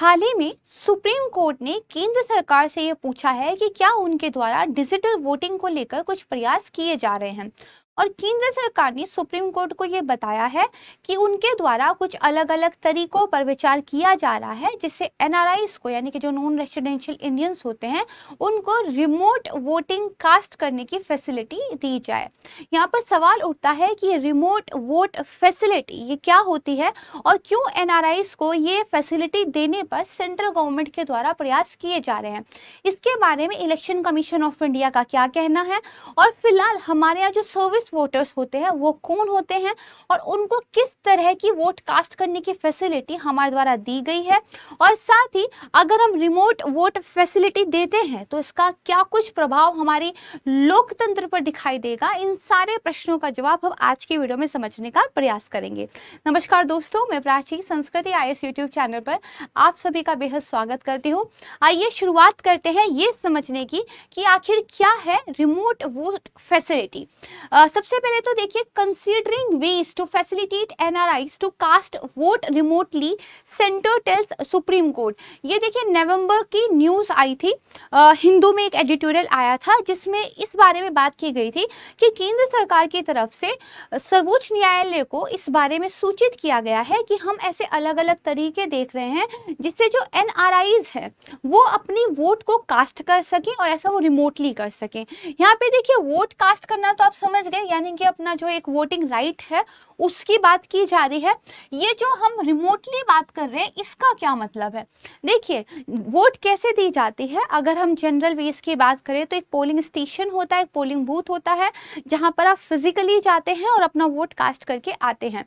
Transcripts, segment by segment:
हाल ही में supreme court ने केंद्र सरकार से ये पूछा है कि क्या उनके द्वारा डिजिटल वोटिंग को लेकर कुछ प्रयास किए जा रहे हैं। और केंद्र सरकार ने सुप्रीम कोर्ट को ये बताया है कि उनके द्वारा कुछ अलग अलग तरीकों पर विचार किया जा रहा है जिससे एनआरआईज को यानी कि जो नॉन रेसिडेंशियल इंडियंस होते हैं उनको रिमोट वोटिंग कास्ट करने की फैसिलिटी दी जाए। यहाँ पर सवाल उठता है कि रिमोट वोट फैसिलिटी ये क्या होती है और क्यों एनआरआईज को ये फैसिलिटी देने पर सेंट्रल गवर्नमेंट के द्वारा प्रयास किए जा रहे हैं। इसके बारे में इलेक्शन कमीशन ऑफ इंडिया का क्या कहना है और फिलहाल हमारे यहाँ जो सर्विस वोटर्स होते हैं वो कौन होते हैं और उनको किस तरह की वोट कास्ट करने की फैसिलिटी हमारे द्वारा दी गई है, और साथ ही अगर हम रिमोट वोट फैसिलिटी देते हैं तो इसका क्या कुछ प्रभाव हमारी लोकतंत्र पर दिखाई देगा। इन सारे प्रश्नों का जवाब हम आज की वीडियो में समझने का प्रयास करेंगे। नमस्कार दोस्तों, मैं प्राची संस्कृति आईएएस यूट्यूब चैनल पर आप सभी का बेहद स्वागत करती हूँ। आइए शुरुआत करते हैं ये समझने की कि आखिर क्या है रिमोट वोट फैसिलिटी। सबसे पहले तो देखिए, considering ways to facilitate NRIs to cast vote remotely, centre tells supreme court. ये देखिए नवंबर की न्यूज आई थी, हिंदू में एक एडिटोरियल आया था जिसमें इस बारे में बात की गई थी कि केंद्र सरकार की तरफ से सर्वोच्च न्यायालय को इस बारे में सूचित किया गया है कि हम ऐसे अलग अलग तरीके देख रहे हैं जिससे जो एनआरआईज है वो अपनी वोट को कास्ट कर सके और ऐसा वो रिमोटली कर सके। यहाँ पे देखिए वोट कास्ट करना तो आप समझ गए, यानी कि अपना जो एक वोटिंग राइट है उसकी बात की जा रही है। ये जो हम रिमोटली बात कर रहे हैं इसका क्या मतलब है। देखिए वोट कैसे दी जाती है, अगर हम जनरल वेज की बात करें तो एक पोलिंग स्टेशन होता है, एक पोलिंग बूथ होता है जहां पर आप फिजिकली जाते हैं और अपना वोट कास्ट करके आते हैं।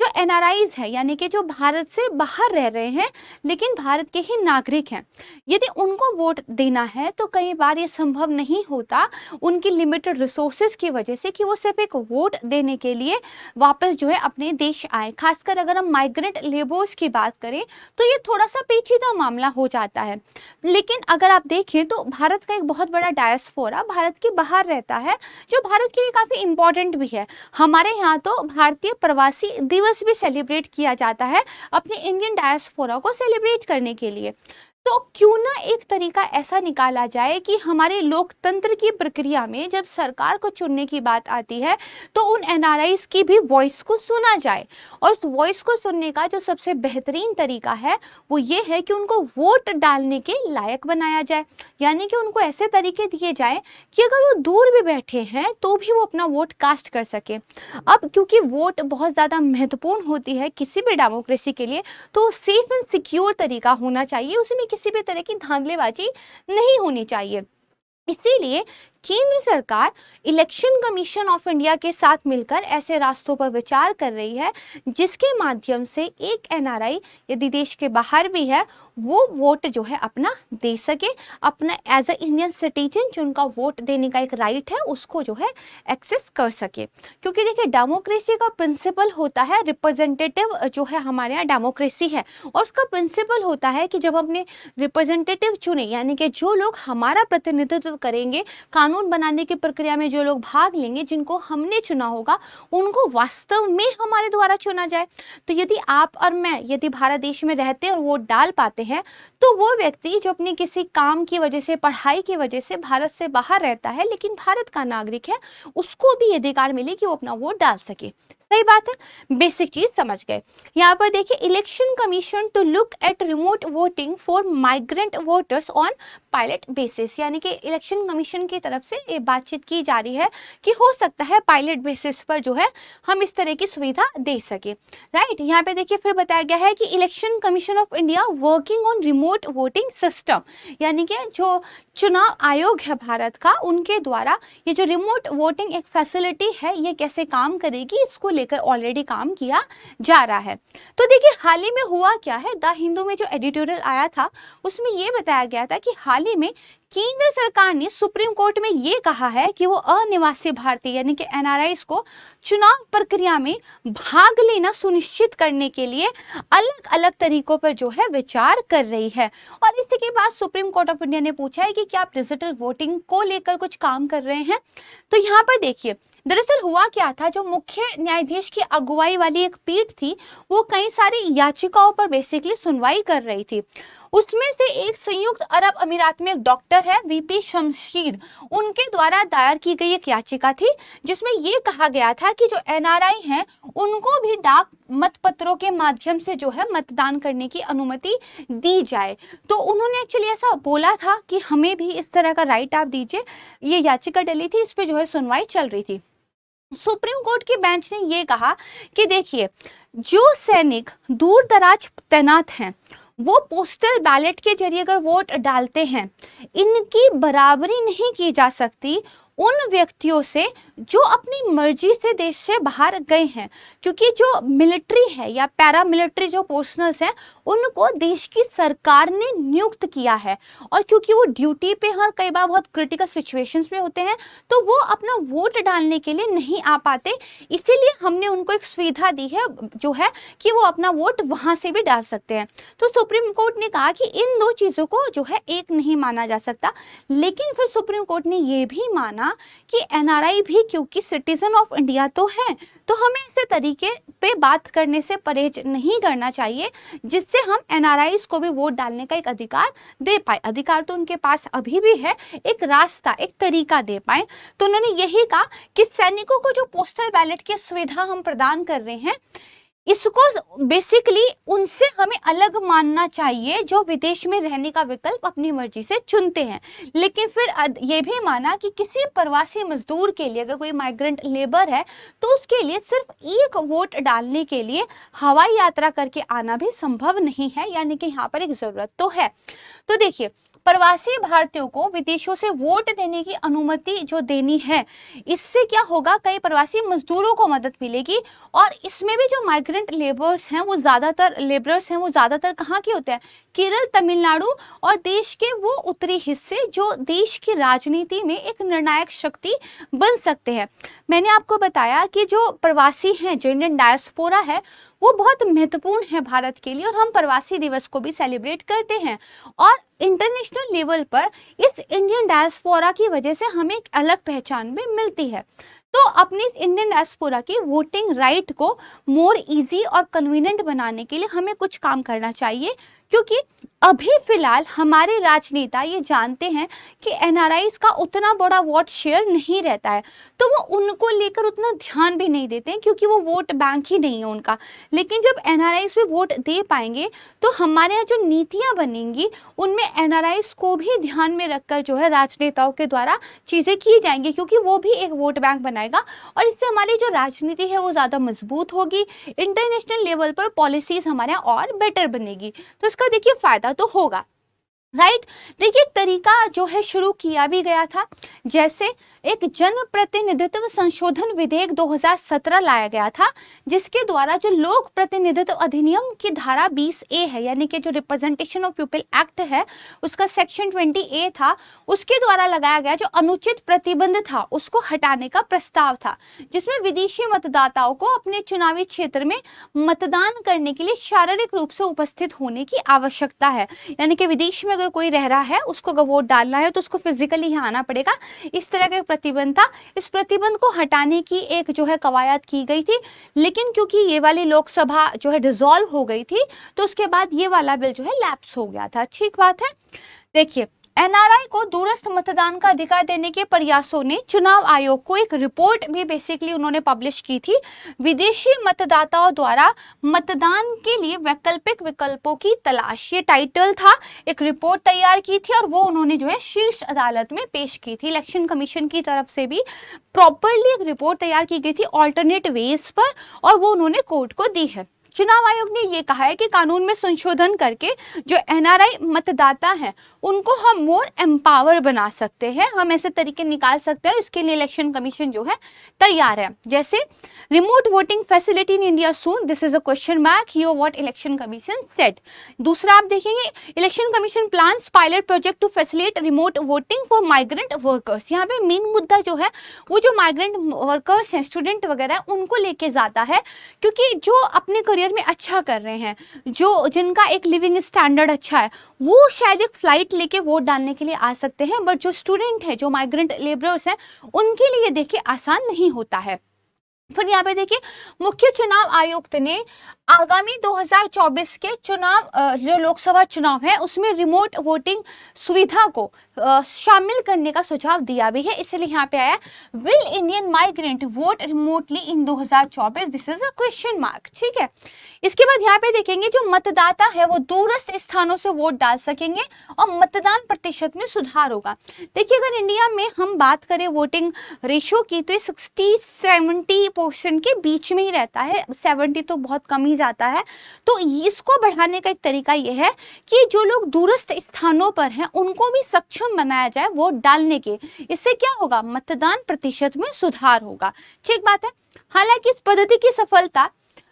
जो एनआरआईज है यानी कि जो भारत से बाहर रह रहे हैं लेकिन भारत के ही नागरिक हैं, यदि उनको वोट देना है तो कई बार ये संभव नहीं होता उनकी लिमिटेड रिसोर्सेज की वजह से कि वो सिर्फ एक वोट देने के लिए वापस जो है अपने देश आए। खासकर अगर हम माइग्रेंट लेबर्स की बात करें तो ये थोड़ा सा पेचीदा मामला हो जाता है। लेकिन अगर आप देखें तो भारत का एक बहुत बड़ा डायस्पोरा भारत के बाहर रहता है जो भारत के लिए काफ़ी इंपॉर्टेंट भी है। हमारे यहाँ तो भारतीय प्रवासी दिवस भी सेलिब्रेट किया जाता है अपने इंडियन डायस्पोरा को सेलिब्रेट करने के लिए। तो क्यों ना एक तरीका ऐसा निकाला जाए कि हमारे लोकतंत्र की प्रक्रिया में जब सरकार को चुनने की बात आती है तो उन एनआरआईज की भी वॉइस को सुना जाए। और उस वॉइस को सुनने का जो सबसे बेहतरीन तरीका है वो ये है कि उनको वोट डालने के लायक बनाया जाए, यानी कि उनको ऐसे तरीके दिए जाए कि अगर वो दूर भी बैठे हैं तो भी वो अपना वोट कास्ट कर सके। अब क्योंकि वोट बहुत ज़्यादा महत्वपूर्ण होती है किसी भी डेमोक्रेसी के लिए, तो सेफ एंड सिक्योर तरीका होना चाहिए, उसमें किसी भी तरह की धांधलेबाजी नहीं होनी चाहिए। इसीलिए केंद्र सरकार इलेक्शन कमीशन ऑफ इंडिया के साथ मिलकर ऐसे रास्तों पर विचार कर रही है जिसके माध्यम से एक एनआरआई यदि देश के बाहर भी है वो वोट जो है अपना दे सके, अपना एज अ इंडियन सिटीजन जो उनका वोट देने का एक राइट है उसको जो है एक्सेस कर सके। क्योंकि देखिए डेमोक्रेसी का प्रिंसिपल होता है रिप्रेजेंटेटिव, जो है हमारे यहाँ डेमोक्रेसी है और उसका प्रिंसिपल होता है कि जब अपने रिप्रेजेंटेटिव चुने यानी कि जो लोग हमारा प्रतिनिधित्व करेंगे, कानून बनाने की प्रक्रिया में जो लोग भाग लेंगे, जिनको हमने चुना होगा, उनको वास्तव में हमारे द्वारा चुना जाए। तो यदि आप और मैं यदि भारत देश में रहते और वोट डाल पाते हैं तो वो व्यक्ति जो अपनी किसी काम की वजह से, पढ़ाई की वजह से भारत से बाहर रहता है लेकिन भारत का नागरिक है, उसको भी अधिकार मिले कि वो अपना वोट डाल सके। सही बात है, बेसिक चीज समझ गए। यहाँ पर देखिए election commission to look at remote voting for migrant voters on pilot basis, यानी कि इलेक्शन कमीशन की तरफ से ये बातचीत की जा रही है कि हो सकता है पायलट बेसिस पर जो है हम इस तरह की सुविधा दे सके। राइट, यहाँ पे देखिए फिर बताया गया है कि election commission of India working on remote voting system, यानी कि जो चुनाव आयोग है भारत का उनके द्वारा ये जो रिमोट वोटिंग एक फैसिलिटी है ये कैसे काम करेगी इसको लेकर ऑलरेडी काम किया जा रहा है। तो देखिए हाल ही में हुआ क्या है, द हिंदू में जो एडिटोरियल आया था उसमें ये बताया गया था कि हाल ही में केंद्र सरकार ने सुप्रीम कोर्ट में ये कहा है कि वो अनिवासी भारतीय यानी कि एनआरआईज को चुनाव प्रक्रिया में भाग लेना सुनिश्चित करने के लिए अलग अलग तरीकों पर जो है विचार कर रही है। और इसी के बाद सुप्रीम कोर्ट ऑफ इंडिया ने पूछा है कि क्या आप डिजिटल वोटिंग को लेकर कुछ काम कर रहे हैं। तो यहाँ पर देखिए दरअसल हुआ क्या था, जो मुख्य न्यायाधीश की अगुवाई वाली एक पीठ थी, वो कई सारी याचिकाओं पर बेसिकली सुनवाई कर रही थी। उसमें से एक संयुक्त अरब अमीरात में एक डॉक्टर है, वीपी शमशीर, उनके द्वारा दायर की गई एक याचिका थी, जिसमें ये कहा गया था कि जो एनआरआई हैं उनको भी डाक मतपत्रों के माध्यम से जो है मतदान करने की अनुमति दी जाए। तो उन्होंने एक्चुअली ऐसा बोला था कि हमें भी इस तरह का राइट आप दीजिए। ये याचिका डली थी, इस पे जो है सुनवाई चल रही थी। सुप्रीम कोर्ट की बेंच ने ये कहा कि देखिए, जो सैनिक दूर दराज तैनात हैं वो पोस्टल बैलेट के जरिए अगर वोट डालते हैं, इनकी बराबरी नहीं की जा सकती उन व्यक्तियों से जो अपनी मर्जी से देश से बाहर गए हैं, क्योंकि जो मिलिट्री है या पैरामिलिट्री जो पर्सनल्स हैं उनको देश की सरकार ने नियुक्त किया है, और क्योंकि वो ड्यूटी पे हर कई बार बहुत क्रिटिकल सिचुएशंस में होते हैं तो वो अपना वोट डालने के लिए नहीं आ पाते, इसीलिए हमने उनको एक सुविधा दी है जो है कि वो अपना वोट वहां से भी डाल सकते हैं। तो सुप्रीम कोर्ट ने कहा कि इन दो चीजों को जो है एक नहीं माना जा सकता, लेकिन फिर सुप्रीम कोर्ट ने ये भी माना कि एनआरआई भी क्योंकि सिटीजन ऑफ इंडिया तो है, तो हमें ऐसे तरीके पे बात करने से परहेज नहीं करना चाहिए जिससे हम एनआरआईज को भी वोट डालने का एक अधिकार दे पाए। अधिकार तो उनके पास अभी भी है, एक रास्ता, एक तरीका दे पाए। तो उन्होंने यही कहा कि सैनिकों को जो पोस्टल बैलेट की सुविधा हम प्रदान कर रहे हैं, इसको बेसिकली उनसे हमें अलग मानना चाहिए जो विदेश में रहने का विकल्प अपनी मर्जी से चुनते हैं। लेकिन फिर ये भी माना कि किसी प्रवासी मजदूर के लिए, अगर कोई माइग्रेंट लेबर है, तो उसके लिए सिर्फ एक वोट डालने के लिए हवाई यात्रा करके आना भी संभव नहीं है, यानी कि यहाँ पर एक जरूरत तो है। तो देखिए, प्रवासी भारतीयों को विदेशों से वोट देने की अनुमति जो देनी है, इससे क्या होगा, कई प्रवासी मजदूरों को मदद मिलेगी। और इसमें भी जो माइग्रेंट लेबर्स हैं वो ज़्यादातर कहाँ के होते हैं, केरल, तमिलनाडु और देश के वो उत्तरी हिस्से जो देश की राजनीति में एक निर्णायक शक्ति बन सकते हैं। मैंने आपको बताया कि जो प्रवासी हैं, जो इंडियन डायस्पोरा है, वो बहुत महत्वपूर्ण है भारत के लिए, और हम प्रवासी दिवस को भी सेलिब्रेट करते हैं। और इंटरनेशनल लेवल पर इस इंडियन डायस्पोरा की वजह से हमें एक अलग पहचान भी मिलती है। तो अपनी इंडियन डायस्पोरा की वोटिंग राइट को मोर इजी और कन्वीनियंट बनाने के लिए हमें कुछ काम करना चाहिए, क्योंकि अभी फिलहाल हमारे राजनेता ये जानते हैं कि एनआरआईज का उतना बड़ा वोट शेयर नहीं रहता है, तो वो उनको लेकर उतना ध्यान भी नहीं देते हैं, क्योंकि वो वोट बैंक ही नहीं है उनका। लेकिन जब एनआरआईज पे वोट दे पाएंगे तो हमारे यहाँ जो नीतियाँ बनेंगी उनमें एनआरआईज को भी ध्यान में रखकर जो है राजनेताओं के द्वारा चीज़ें की जाएंगी, क्योंकि वो भी एक वोट बैंक बनाएगा, और इससे हमारी जो राजनीति है वो ज़्यादा मजबूत होगी। इंटरनेशनल लेवल पर पॉलिसीज हमारे यहाँ और बेटर बनेगी, तो इसका देखिए फायदा तो होगा, राइट। देखिए, एक तरीका जो है शुरू किया भी गया था, जैसे एक जन प्रतिनिधित्व संशोधन विधेयक 2017 लाया गया था, जिसके द्वारा जो लोक प्रतिनिधित्व अधिनियम की धारा 20A है, यानी कि जो रिप्रेजेंटेशन ऑफ पीपल एक्ट है, उसका सेक्शन 20A था, उसके द्वारा लगाया गया जो अनुचित प्रतिबंध था उसको हटाने का प्रस्ताव था, जिसमें विदेशी मतदाताओं को अपने चुनावी क्षेत्र में मतदान करने के लिए शारीरिक रूप से उपस्थित होने की आवश्यकता है। यानी कि विदेश में अगर कोई रह रहा है, उसको अगर वोट डालना है तो उसको फिजिकली यहाँ आना पड़ेगा। इस तरह का प्रतिबंध था, इस प्रतिबंध को हटाने की एक जो है कवायद की गई थी, लेकिन क्योंकि ये वाली लोकसभा जो है डिसॉल्व हो गई थी, तो उसके बाद ये वाला बिल जो है लैप्स हो गया था। ठीक बात है। देखिए, एनआरआई को दूरस्थ मतदान का अधिकार देने के प्रयासों ने चुनाव आयोग को एक रिपोर्ट भी बेसिकली उन्होंने पब्लिश की थी, विदेशी मतदाताओं द्वारा मतदान के लिए वैकल्पिक विकल्पों की तलाश, ये टाइटल था। एक रिपोर्ट तैयार की थी और वो उन्होंने जो है शीर्ष अदालत में पेश की थी। इलेक्शन कमीशन की तरफ से भी प्रॉपरली एक रिपोर्ट तैयार की गई थी ऑल्टरनेट वेज पर, और वो उन्होंने कोर्ट को दी है। चुनाव आयोग ने ये कहा है कि कानून में संशोधन करके जो एनआरआई मतदाता हैं उनको हम मोर एम्पावर बना सकते हैं, हम ऐसे तरीके निकाल सकते हैं, और इसके लिए इलेक्शन कमीशन जो है तैयार है। जैसे remote voting facility in India soon, this is a question mark, here what election commission said. दूसरा आप देखेंगे, election commission plans pilot project to facilitate remote voting for migrant workers. यहाँ पे मेन मुद्दा जो है वो जो माइग्रेंट वर्कर्स हैं, स्टूडेंट वगैरह, उनको लेके जाता है, क्योंकि जो अपने करियर करियर में अच्छा कर रहे हैं, जो जिनका एक लिविंग स्टैंडर्ड अच्छा है, वो शायद एक फ्लाइट लेके वोट डालने के लिए आ सकते हैं, बट जो स्टूडेंट है, जो माइग्रेंट लेबरर्स हैं, उनके लिए देखिए आसान नहीं होता है। फिर यहाँ पे देखिए मुख्य चुनाव आयुक्त ने आगामी 2024 के चुनाव जो लोकसभा चुनाव है उसमें रिमोट वोटिंग सुविधा को शामिल करने का सुझाव दिया भी है। इसलिए यहाँ पे आया will Indian migrant vote remotely in 2024, this is a question mark. ठीक है, इसके बाद यहाँ पे देखेंगे जो मतदाता है वो दूरस्थ स्थानों से वोट डाल सकेंगे और मतदान प्रतिशत में सुधार होगा। देखिए अगर इंडिया में हम बात करें वोटिंग रेशियो की तो ये 60-70% के बीच में ही रहता है, 70 तो बहुत कम ही जाता है। तो इसको बढ़ाने का एक तरीका ये है कि जो लोग दूरस्थ स्थानों पर हैं उनको भी सक्षम बनाया जाए वोट डालने के। इससे क्या होगा, मतदान प्रतिशत में सुधार होगा। ठीक बात है। हालांकि इस पद्धति की सफलता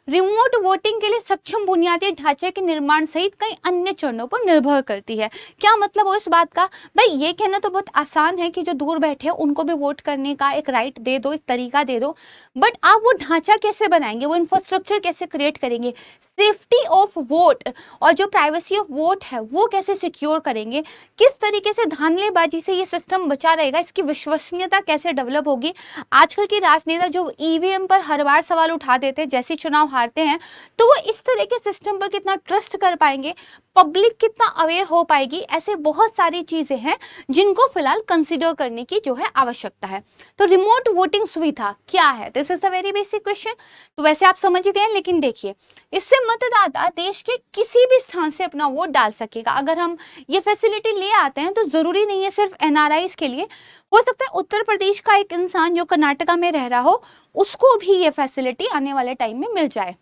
रिमोट वोटिंग के लिए सक्षम बुनियादी ढांचे के निर्माण सहित कई अन्य चरणों पर निर्भर करती है। क्या मतलब हो इस बात का, भाई ये कहना तो बहुत आसान है कि जो दूर बैठे हैं उनको भी वोट करने का एक राइट दे दो, एक तरीका दे दो, बट आप वो ढांचा कैसे बनाएंगे, वो इंफ्रास्ट्रक्चर कैसे क्रिएट करेंगे, सेफ्टी ऑफ वोट और जो प्राइवेसी ऑफ वोट है वो कैसे सिक्योर करेंगे, किस तरीके से धांधलीबाजी से ये सिस्टम बचा रहेगा, इसकी विश्वसनीयता कैसे डेवलप होगी। आजकल की राजनेता जो ईवीएम पर हर बार सवाल उठा देते हैं जैसे चुनाव हारते हैं, तो वो इस तरह के सिस्टम पर कितना ट्रस्ट कर पाएंगे, पब्लिक कितना अवेयर हो पाएगी, ऐसे बहुत सारी चीजें हैं जिनको फिलहाल कंसीडर करने की जो है आवश्यकता है। तो रिमोट वोटिंग सुविधा क्या है, this is the very basic question. तो वैसे आप समझ गए, लेकिन देखिए इससे मतदाता देश के किसी भी स्थान से अपना वोट डाल सकेगा। अगर हम ये फैसिलिटी ले आते हैं तो जरूरी नहीं है सिर्फ एनआरआईज के लिए, हो सकता है उत्तर प्रदेश का एक इंसान जो कर्नाटका में रह रहा हो उसको भी ये फैसिलिटी आने वाले टाइम में मिल जाए।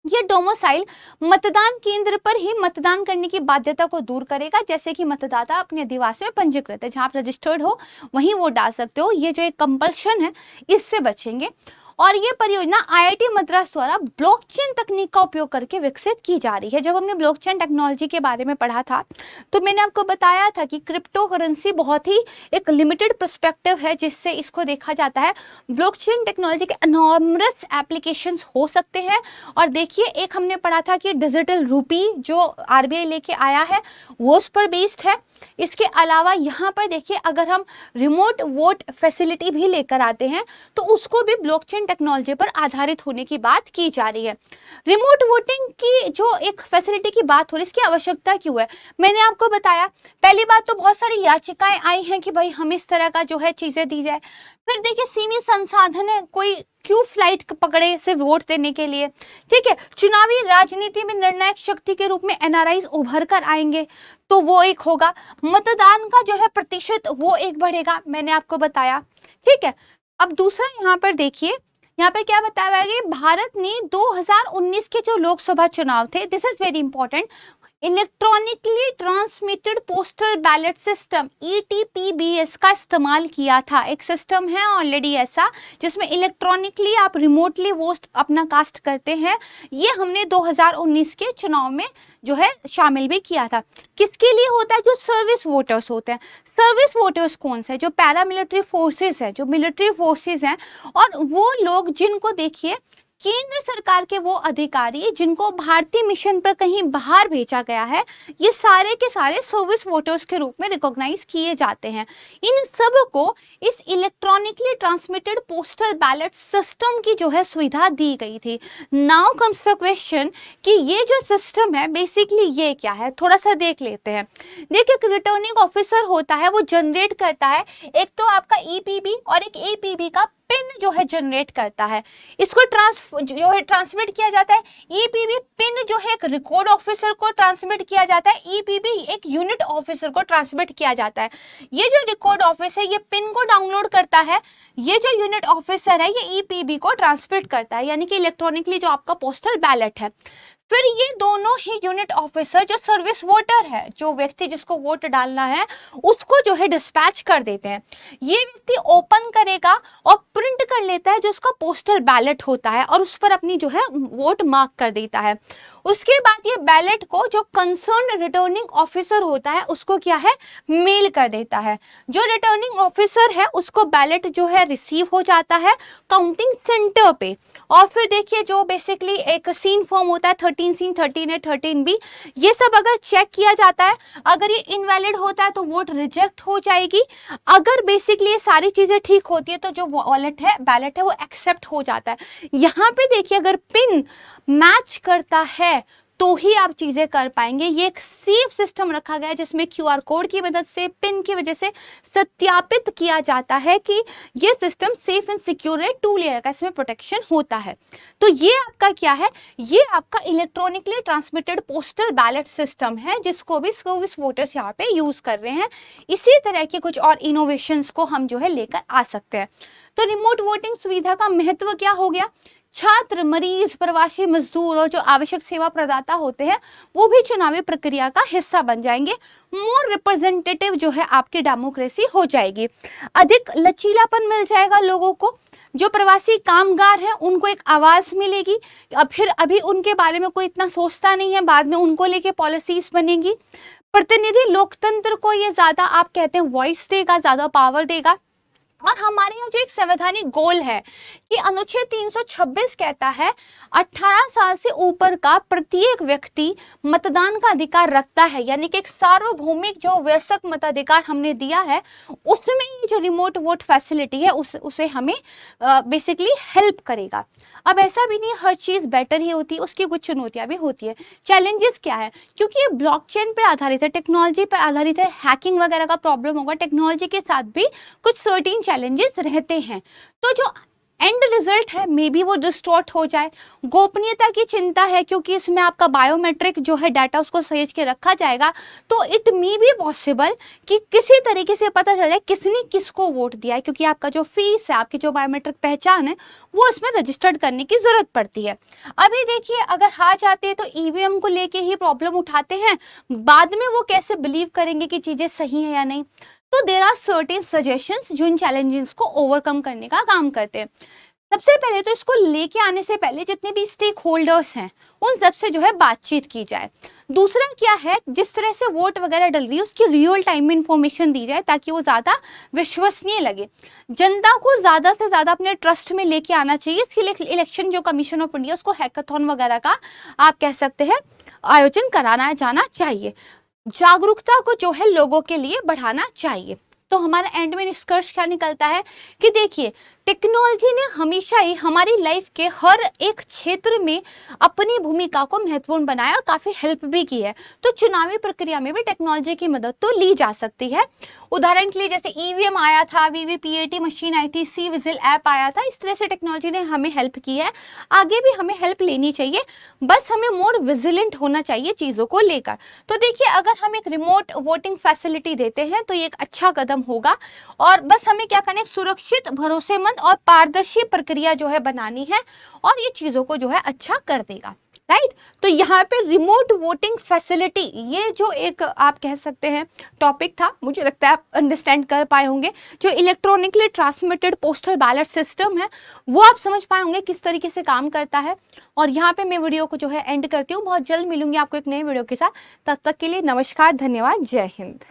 ये डोमिसाइल मतदान केंद्र पर ही मतदान करने की बाध्यता को दूर करेगा, जैसे कि मतदाता अपने अधिवास में पंजीकृत है, जहां आप रजिस्टर्ड हो वहीं वोट डाल सकते हो, ये जो एक कंपल्शन है इससे बचेंगे। और ये परियोजना आईआईटी मद्रास द्वारा ब्लॉकचेन तकनीक का उपयोग करके विकसित की जा रही है। जब हमने ब्लॉकचेन टेक्नोलॉजी के बारे में पढ़ा था तो मैंने आपको बताया था कि क्रिप्टो करेंसी बहुत ही एक लिमिटेड पर्सपेक्टिव है जिससे इसको देखा जाता है। ब्लॉकचेन टेक्नोलॉजी के एनॉर्मस एप्लीकेशंस हो सकते हैं। और देखिए एक हमने पढ़ा था कि डिजिटल रूपी जो आरबीआई लेके आया है वो उस पर बेस्ड है। इसके अलावा यहाँ पर देखिए अगर हम रिमोट वोट फैसिलिटी भी लेकर आते हैं तो उसको भी ब्लॉकचेन टेक्नोलॉजी पर आधारित होने की बात की जा रही है। रिमोट वोटिंग की जो एक फैसिलिटी की बात हो रही है, इसकी आवश्यकता क्यों है, मैंने आपको बताया। पहली बात तो बहुत सारी याचिकाएं आई हैं कि भाई हमें इस तरह का जो है चीजें दी जाए। फिर देखिए सीमित संसाधन है, कोई क्यों फ्लाइट पकड़े सिर्फ वोट देने के लिए। ठीक है, चुनावी राजनीति में निर्णायक शक्ति के रूप में एनआरआईज उभर कर आएंगे तो वो एक होगा। मतदान का जो है प्रतिशत वो एक बढ़ेगा, मैंने आपको बताया। ठीक है, अब दूसरा यहाँ पर देखिए, यहाँ पे क्या बताया गया, भारत ने 2019 के जो लोकसभा चुनाव थे, this is very important, electronically transmitted postal ballot system ETPBS का इस्तेमाल किया था। एक सिस्टम है ऑलरेडी ऐसा जिसमें इलेक्ट्रॉनिकली आप रिमोटली वोट अपना कास्ट करते हैं। ये हमने 2019 के चुनाव में जो है शामिल भी किया था। किसके लिए होता है, जो सर्विस वोटर्स होते हैं। सर्विस वोटर्स कौन से, जो पैरामिलिट्री फोर्सेस है, जो मिलिट्री फोर्सेस हैं, और वो लोग जिनको देखिए केंद्र सरकार के वो अधिकारी जिनको भारतीय मिशन पर कहीं बाहर भेजा गया है, ये सारे के सारे सर्विस वोटर्स के रूप में रिकॉग्नाइज किए जाते हैं। इन सब को इस electronically transmitted postal ballot system की जो है सुविधा दी गई थी। नाउ कम्स द क्वेश्चन कि ये जो सिस्टम है बेसिकली ये क्या है, थोड़ा सा देख लेते हैं। देखिए एक रिटर्निंग ऑफिसर होता है, वो जनरेट करता है एक तो आपका EPB और एक APB का पिन जो है जनरेट करता है। इसको जो है ट्रांसमिट किया जाता है। EPB पिन जो है एक रिकॉर्ड ऑफिसर को ट्रांसमिट किया जाता है, EPB एक यूनिट ऑफिसर को ट्रांसमिट किया जाता है। ये जो रिकॉर्ड ऑफिसर है ये पिन को डाउनलोड करता है, ये जो यूनिट ऑफिसर है ये EPB को ट्रांसमिट करता है, यानी कि इलेक्ट्रॉनिकली जो आपका पोस्टल बैलेट है। फिर ये दोनों ही यूनिट ऑफिसर जो सर्विस वोटर है, जो व्यक्ति जिसको वोट डालना है उसको जो है डिस्पैच कर देते हैं। ये व्यक्ति ओपन करेगा और प्रिंट कर लेता है जो उसका पोस्टल बैलेट होता है और उस पर अपनी जो है वोट मार्क कर देता है। उसके बाद ये बैलेट को जो कंसर्न रिटर्निंग ऑफिसर होता है उसको क्या है, मेल कर देता है। जो रिटर्निंग ऑफिसर है उसको बैलेट जो है रिसीव हो जाता है काउंटिंग सेंटर पे। और फिर देखिए जो बेसिकली एक सीन फॉर्म होता है 13 सीन, 13A, 13B, ये सब अगर चेक किया जाता है, अगर ये इनवैलिड होता है तो वोट रिजेक्ट हो जाएगी। अगर बेसिकली ये सारी चीजें ठीक होती है तो जो बैलेट है वो एक्सेप्ट हो जाता है। यहाँ पे देखिए अगर पिन मैच करता है तो ही आप चीजें कर पाएंगे। ये एक सेफ सिस्टम रखा गया है जिसमें QR कोड की मदद से, पिन की वजह से सत्यापित किया जाता है कि ये सिस्टम सेफ एंड सिक्योर है, 2 लेयर का इसमें प्रोटेक्शन होता है। तो ये आपका क्या है, ये आपका electronically transmitted postal ballot system है जिसको भी सर्विस वोटर्स यहाँ पे यूज कर रहे हैं। इसी तरह के कुछ और इनोवेशंस को हम जो है लेकर आ सकते हैं। तो रिमोट वोटिंग सुविधा का महत्व क्या हो गया, छात्र, मरीज, प्रवासी मजदूर और जो आवश्यक सेवा प्रदाता होते हैं वो भी चुनावी प्रक्रिया का हिस्सा बन जाएंगे। मोर रिप्रेजेंटेटिव जो है आपकी डेमोक्रेसी हो जाएगी, अधिक लचीलापन मिल जाएगा लोगों को। जो प्रवासी कामगार हैं उनको एक आवाज मिलेगी, अब फिर अभी उनके बारे में कोई इतना सोचता नहीं है, बाद में उनको लेके पॉलिसीज बनेगी। प्रतिनिधि लोकतंत्र को ये ज्यादा आप कहते हैं वॉइस देगा, ज्यादा पावर देगा। और हमारे यहाँ जो एक संवैधानिक गोल है कि अनुच्छेद 326 कहता है 18 साल से ऊपर का प्रत्येक व्यक्ति मतदान का अधिकार रखता है, यानी कि एक सार्वभौमिक जो वयस्क मताधिकार हमने दिया है उसमें ये जो रिमोट वोट फैसिलिटी है उसे हमें बेसिकली हेल्प करेगा। अब ऐसा भी नहीं हर चीज बेटर ही होती है, उसकी कुछ चुनौतियां भी होती है। चैलेंजेस क्या है, क्योंकि ये ब्लॉकचेन पर आधारित है, टेक्नोलॉजी पर आधारित है, हैकिंग वगैरह का प्रॉब्लम होगा, टेक्नोलॉजी के साथ भी कुछ सर्टेन चैलेंजेस रहते हैं। तो जो एंड रिजल्ट है मे बी वो डिस्टॉर्ट हो जाए। गोपनीयता की चिंता है क्योंकि इसमें आपका बायोमेट्रिक जो है डाटा उसको सहेज के रखा जाएगा, तो इट मे बी पॉसिबल कि किसी तरीके से पता चल जाए किसने किसको वोट दिया है, क्योंकि आपका जो फीस है, आपकी जो बायोमेट्रिक पहचान है वो इसमें रजिस्टर्ड करने की जरूरत पड़ती है। अभी देखिए अगर हार जाते हैं तो ईवीएम को लेके ही प्रॉब्लम उठाते हैं, बाद में वो कैसे बिलीव करेंगे कि चीजें सही है या नहीं। तो देयर आर सर्टेन सजेशंस जो इन चैलेंजेस को ओवरकम करने का काम करते हैं। सबसे पहले तो इसको लेके आने से पहले जितने भी स्टेक होल्डर्स हैं उन सब से जो है बातचीत की जाए। दूसरा क्या है, जिस तरह से वोट वगैरह डल रही है उसकी रियल टाइम में इंफॉर्मेशन दी जाए ताकि वो ज्यादा विश्वसनीय लगे। जनता को ज्यादा से ज्यादा अपने ट्रस्ट में लेके आना चाहिए। इसके लिए इलेक्शन जो कमीशन ऑफ इंडिया उसको हैकाथॉन वगैरह का आप कह सकते हैं आयोजन कराना जाना चाहिए। जागरूकता को जो है लोगों के लिए बढ़ाना चाहिए। तो हमारा एंड में निष्कर्ष क्या निकलता है कि देखिए टेक्नोलॉजी ने हमेशा ही हमारी लाइफ के हर एक क्षेत्र में अपनी भूमिका को महत्वपूर्ण बनाया और काफी हेल्प भी की है। तो चुनावी प्रक्रिया में भी टेक्नोलॉजी की मदद तो ली जा सकती है। उदाहरण के लिए जैसे ईवीएम आया था, वीवीपीएटी मशीन आई थी, सी विजिल ऐप आया था, इस तरह से टेक्नोलॉजी ने हमें हेल्प की है। आगे भी हमें हेल्प लेनी चाहिए, बस हमें मोर विजिलेंट होना चाहिए चीजों को लेकर। तो देखिए अगर हम एक रिमोट वोटिंग फैसिलिटी देते हैं तो ये एक अच्छा कदम होगा, और बस हमें क्या करना है, सुरक्षित, भरोसेमंद और पारदर्शी प्रक्रिया जो है बनानी है, और ये चीजों को जो है अच्छा कर देगा। राइट, तो यहाँ पे रिमोट वोटिंग फैसिलिटी ये जो एक आप कह सकते हैं टॉपिक था, मुझे लगता है आप अंडरस्टैंड कर पाए होंगे। जो electronically transmitted postal ballot system है वो आप समझ पाए होंगे किस तरीके से काम करता है। और यहाँ पे मैं वीडियो को जो है एंड करती हूँ। बहुत जल्द मिलूंगी आपको एक नए वीडियो के साथ, तब तक के लिए नमस्कार, धन्यवाद, जय हिंद।